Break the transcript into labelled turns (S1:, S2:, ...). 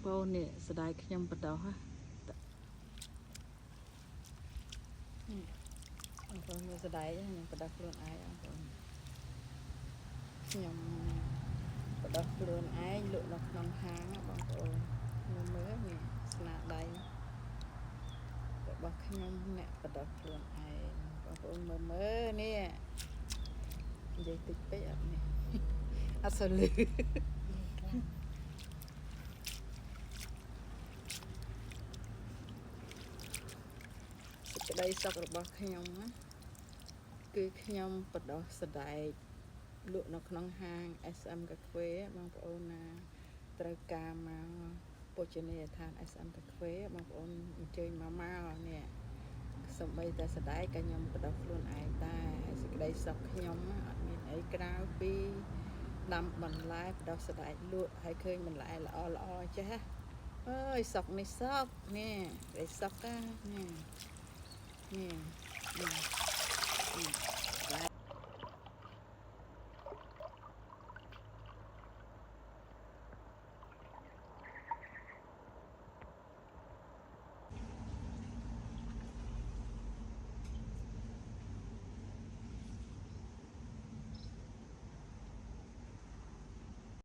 S1: ប្អូននេះស្ដាយខ្ញុំបដោះបងប្អូនមើលស្ដាយខ្ញុំបដោះខ្លួនឯងបងប្អូនខ្ញុំបដោះខ្លួនឯងលក់នៅក្នុងហាងបងប្អូនមើលនេះស្នាដៃរបស់ខ្ញុំអ្នកបដោះខ្លួនឯងបងប្អូនមើលនេះនិយាយតិចពេកអត់នេះអត់សូវលឺក្តីសុខរបស់ខ្ញុំណាគឺខ្ញុំបដោះស្ដែកលក់នៅក្នុងហាង SM Cafe បងប្អូនណាត្រូវការមកពុជនីយដ្ឋាន SM Cafe បងប្អូនអញ្ជើញមកនេះសំបីតែស្ដែកក៏ខ្ញុំបដោះខ្លួនឯងដែរហើយសេចក្តីសុខខ្ញុំអត់មានអីក្រៅពីដាំបន្លែបដោះស្ដែកលក់ហើយឃើញបន្លែល្អចេះអើយសុខនេះសុខនេះក្តីសុខនេះ